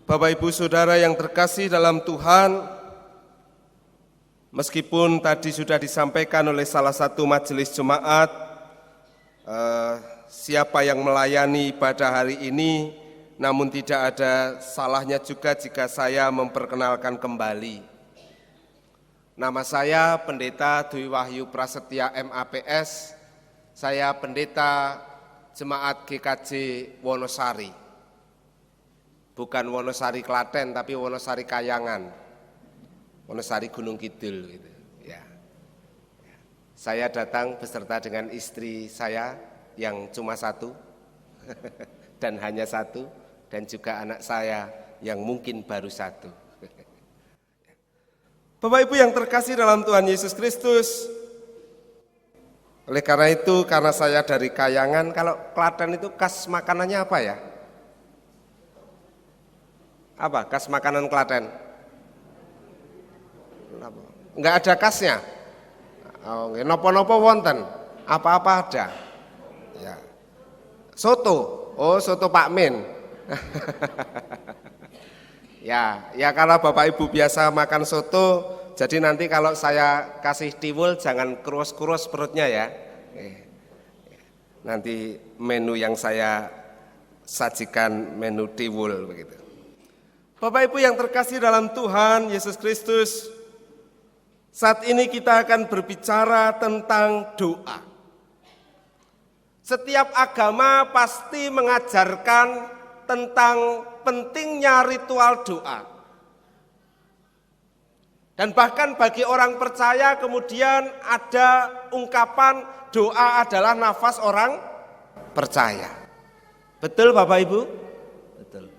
Bapak Ibu Saudara yang terkasih dalam Tuhan, meskipun tadi sudah disampaikan oleh salah satu majelis jemaat, siapa yang melayani pada hari ini, namun tidak ada salahnya juga jika saya memperkenalkan kembali. Nama saya Pendeta Dwi Wahyu Prasetya MAPS, saya Pendeta Jemaat GKJ Wonosari. Bukan Wonosari Klaten, tapi Wonosari Kayangan, Wonosari Gunung Kidul gitu. Ya. Saya datang beserta dengan istri saya yang cuma satu dan hanya satu, dan juga anak saya yang mungkin baru satu. Bapak Ibu yang terkasih dalam Tuhan Yesus Kristus, oleh karena itu, karena saya dari Kayangan, kalau Klaten itu khas makanannya apa ya? Apa khas makanan Klaten? Enggak ada khasnya. Oh, nopo-nopo wonten. Apa-apa ada. Ya. Soto. Oh, soto Pak Min. ya kalau Bapak Ibu biasa makan soto, jadi nanti kalau saya kasih tiwul jangan kurus-kurus perutnya ya. Nanti menu yang saya sajikan menu tiwul begitu. Bapak Ibu yang terkasih dalam Tuhan Yesus Kristus, saat ini kita akan berbicara tentang doa. Setiap agama pasti mengajarkan tentang pentingnya ritual doa. Dan bahkan bagi orang percaya kemudian ada ungkapan doa adalah nafas orang percaya. Betul Bapak Ibu? Betul.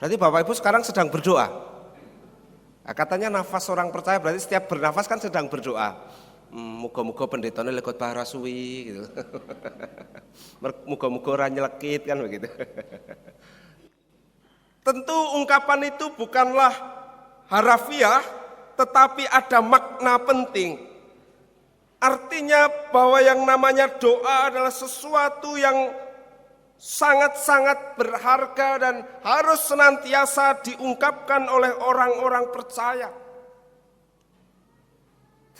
Berarti Bapak Ibu sekarang sedang berdoa. Nah, katanya nafas orang percaya berarti setiap bernafas kan sedang berdoa. Muga-muga pendetanya lekot bahara suwi gitu. Muga-muga ora nyelekit kan begitu. Tentu ungkapan itu bukanlah harafiah, tetapi ada makna penting. Artinya bahwa yang namanya doa adalah sesuatu yang sangat-sangat berharga dan harus senantiasa diungkapkan oleh orang-orang percaya.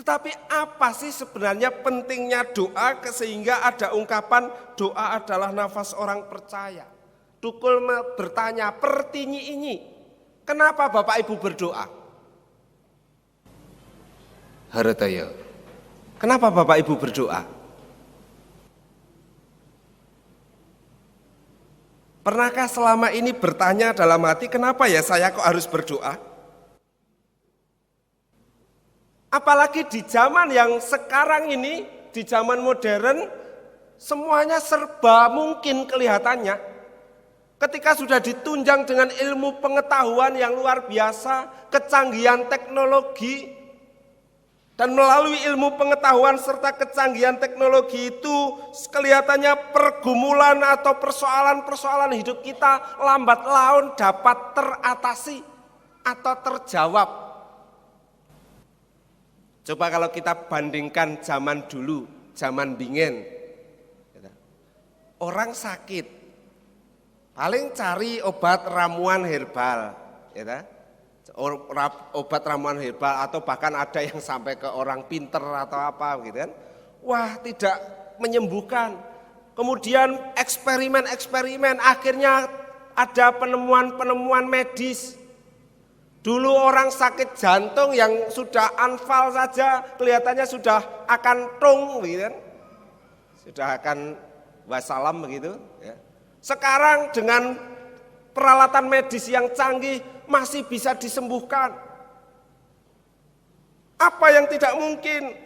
Tetapi apa sih sebenarnya pentingnya doa sehingga ada ungkapan doa adalah nafas orang percaya? Tukul bertanya, pertinyi ini, kenapa Bapak Ibu berdoa? Harataya, kenapa Bapak Ibu berdoa? Pernahkah selama ini bertanya dalam hati, kenapa ya saya kok harus berdoa? Apalagi di zaman yang sekarang ini, di zaman modern, semuanya serba mungkin kelihatannya. Ketika sudah ditunjang dengan ilmu pengetahuan yang luar biasa, kecanggihan teknologi, dan melalui ilmu pengetahuan serta kecanggihan teknologi itu kelihatannya pergumulan atau persoalan-persoalan hidup kita lambat laun dapat teratasi atau terjawab. Coba kalau kita bandingkan zaman dulu, zaman dingin. Orang sakit, paling cari obat ramuan herbal. Obat ramuan herbal atau bahkan ada yang sampai ke orang pinter atau apa gitu kan. Wah, tidak menyembuhkan. Kemudian eksperimen akhirnya ada penemuan medis. Dulu orang sakit jantung yang sudah anfal saja kelihatannya sudah akan tung gitu kan. Sudah akan wassalam begitu ya. Sekarang dengan peralatan medis yang canggih masih bisa disembuhkan. Apa yang tidak mungkin?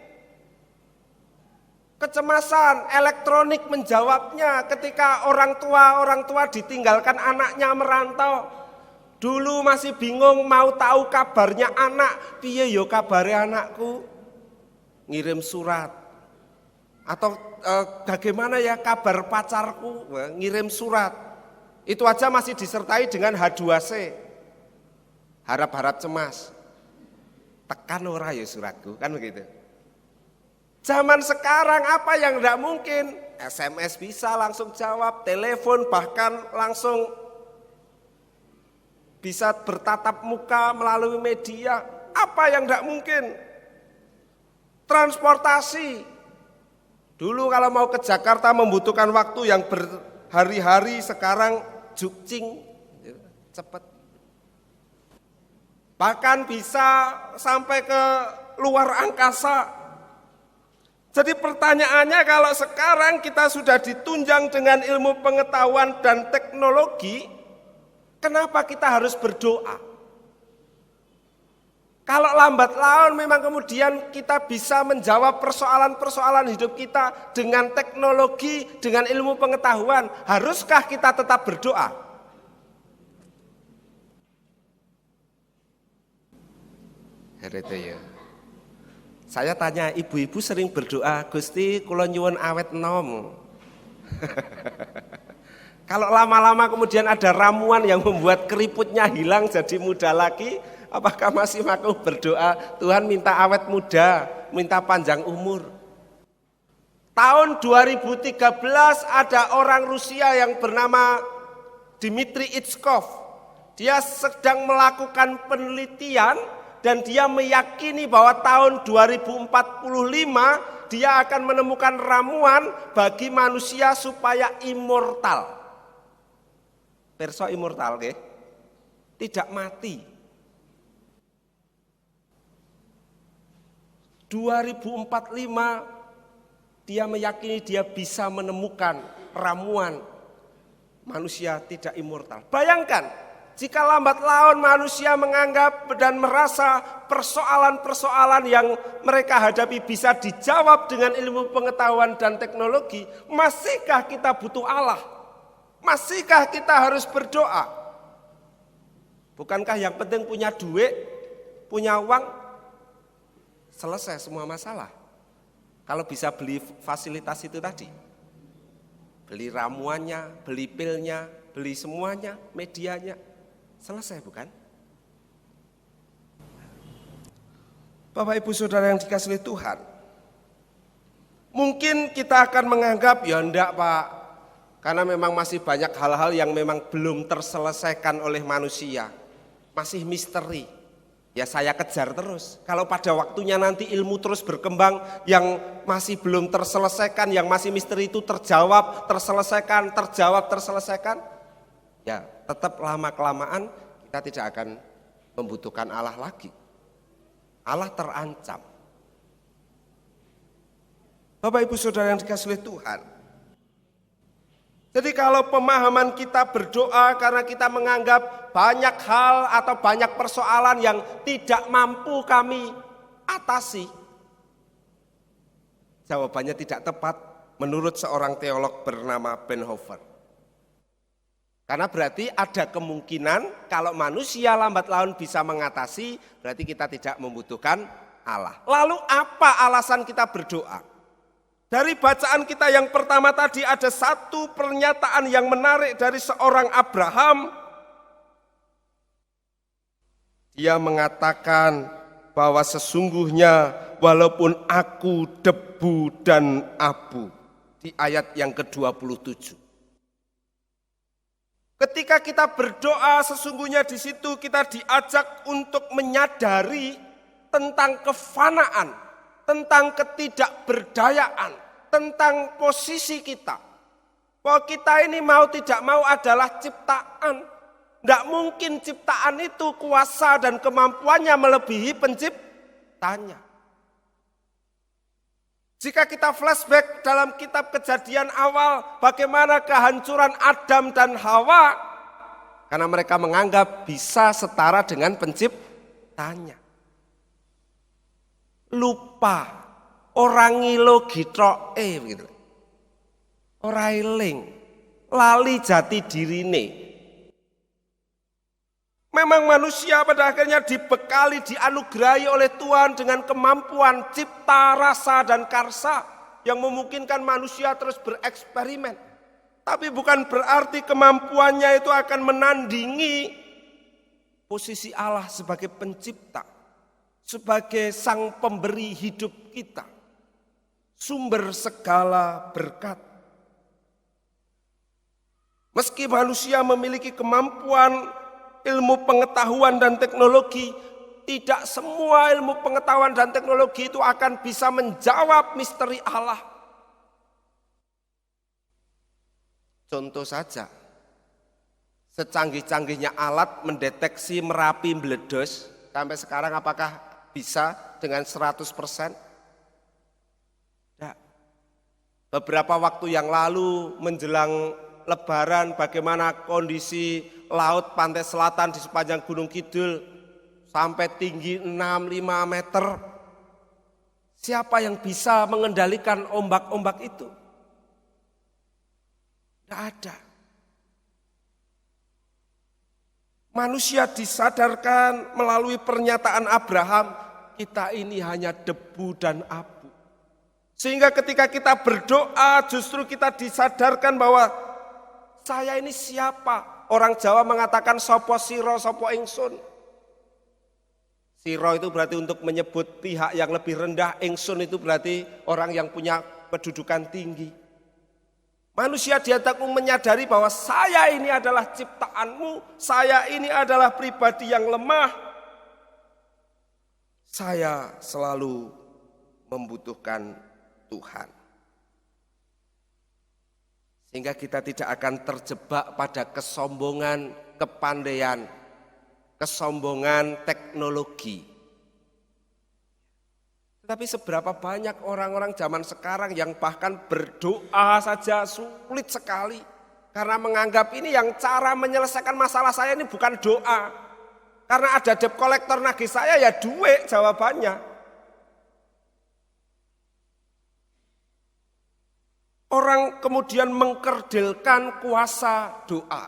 Kecemasan elektronik menjawabnya ketika orang tua ditinggalkan anaknya merantau. Dulu masih bingung mau tahu kabarnya anak, piye yo kabare anakku? Ngirim surat. Atau bagaimana ya kabar pacarku? Ngirim surat. Itu aja masih disertai dengan H2C. Harap-harap cemas. Tekan ora ya suratku, kan begitu. Zaman sekarang apa yang tidak mungkin? SMS bisa langsung jawab, telepon bahkan langsung bisa bertatap muka melalui media. Apa yang tidak mungkin? Transportasi. Dulu kalau mau ke Jakarta membutuhkan waktu yang berhari-hari, sekarang jukcing, cepat. Bahkan bisa sampai ke luar angkasa. Jadi pertanyaannya, kalau sekarang kita sudah ditunjang dengan ilmu pengetahuan dan teknologi, kenapa kita harus berdoa? Kalau lambat laun memang kemudian kita bisa menjawab persoalan-persoalan hidup kita dengan teknologi, dengan ilmu pengetahuan, haruskah kita tetap berdoa? Saya tanya, ibu-ibu sering berdoa, Gusti kula nyuwun awet nom. Kalau lama-lama kemudian ada ramuan yang membuat keriputnya hilang jadi muda lagi, apakah masih mau berdoa, Tuhan minta awet muda, minta panjang umur? Tahun 2013 ada orang Rusia yang bernama Dmitri Itskov. Dia sedang melakukan penelitian dan dia meyakini bahwa tahun 2045 dia akan menemukan ramuan bagi manusia supaya immortal. Perso immortal, okay? Tidak mati. 2045 dia meyakini dia bisa menemukan ramuan manusia tidak immortal. Bayangkan, jika lambat laun manusia menganggap dan merasa persoalan-persoalan yang mereka hadapi bisa dijawab dengan ilmu pengetahuan dan teknologi, masihkah kita butuh Allah? Masihkah kita harus berdoa? Bukankah yang penting punya duit, punya uang, selesai semua masalah? Kalau bisa beli fasilitas itu tadi, beli ramuannya, beli pilnya, beli semuanya, medianya, selesai bukan? Bapak Ibu Saudara yang dikasihi Tuhan, mungkin kita akan menganggap ya enggak Pak, karena memang masih banyak hal-hal yang memang belum terselesaikan oleh manusia, masih misteri. Ya saya kejar terus. Kalau pada waktunya nanti ilmu terus berkembang, yang masih belum terselesaikan, yang masih misteri itu terjawab, terselesaikan, terjawab, terselesaikan, ya tetap lama-kelamaan kita tidak akan membutuhkan Allah lagi. Allah terancam. Bapak Ibu Saudara yang dikasihi Tuhan, jadi kalau pemahaman kita berdoa karena kita menganggap banyak hal atau banyak persoalan yang tidak mampu kami atasi, jawabannya tidak tepat menurut seorang teolog bernama Bonhoeffer. Karena berarti ada kemungkinan kalau manusia lambat laun bisa mengatasi, berarti kita tidak membutuhkan Allah. Lalu apa alasan kita berdoa? Dari bacaan kita yang pertama tadi ada satu pernyataan yang menarik dari seorang Abraham. Dia mengatakan bahwa sesungguhnya walaupun aku debu dan abu, di ayat yang ke-27. Ketika kita berdoa, sesungguhnya di situ kita diajak untuk menyadari tentang kefanaan, tentang ketidakberdayaan, tentang posisi kita. Bahwa kita ini mau tidak mau adalah ciptaan. Tidak mungkin ciptaan itu kuasa dan kemampuannya melebihi penciptanya. Jika kita flashback dalam kitab Kejadian awal, bagaimana kehancuran Adam dan Hawa, karena mereka menganggap bisa setara dengan penciptanya. Lupa, orang ngilo gitroke begitu. Ora eling, lali jati dirine. Memang manusia pada akhirnya dibekali, dianugerahi oleh Tuhan dengan kemampuan cipta, rasa, dan karsa yang memungkinkan manusia terus bereksperimen. Tapi bukan berarti kemampuannya itu akan menandingi posisi Allah sebagai pencipta, sebagai sang pemberi hidup kita, sumber segala berkat. Meski manusia memiliki kemampuan ilmu pengetahuan dan teknologi, tidak semua ilmu pengetahuan dan teknologi itu akan bisa menjawab misteri Allah. Contoh saja, secanggih-canggihnya alat mendeteksi Merapi meledos, sampai sekarang apakah bisa dengan 100%? Nah, beberapa waktu yang lalu menjelang Lebaran, bagaimana kondisi laut pantai selatan di sepanjang Gunung Kidul sampai tinggi 6-5 meter. Siapa yang bisa mengendalikan ombak-ombak itu? Tidak ada. Manusia disadarkan melalui pernyataan Abraham, kita ini hanya debu dan abu. Sehingga ketika kita berdoa justru kita disadarkan bahwa saya ini siapa? Orang Jawa mengatakan sopo siro, sopo ingsun. Siro itu berarti untuk menyebut pihak yang lebih rendah, ingsun itu berarti orang yang punya kedudukan tinggi. Manusia diantarku menyadari bahwa saya ini adalah ciptaanmu, saya ini adalah pribadi yang lemah. Saya selalu membutuhkan Tuhan. Sehingga kita tidak akan terjebak pada kesombongan, kepandaian, kesombongan teknologi. Tetapi seberapa banyak orang-orang zaman sekarang yang bahkan berdoa saja sulit sekali. Karena menganggap ini yang cara menyelesaikan masalah saya ini bukan doa. Karena ada debt collector nagih saya ya duit jawabannya. Orang kemudian mengkerdilkan kuasa doa.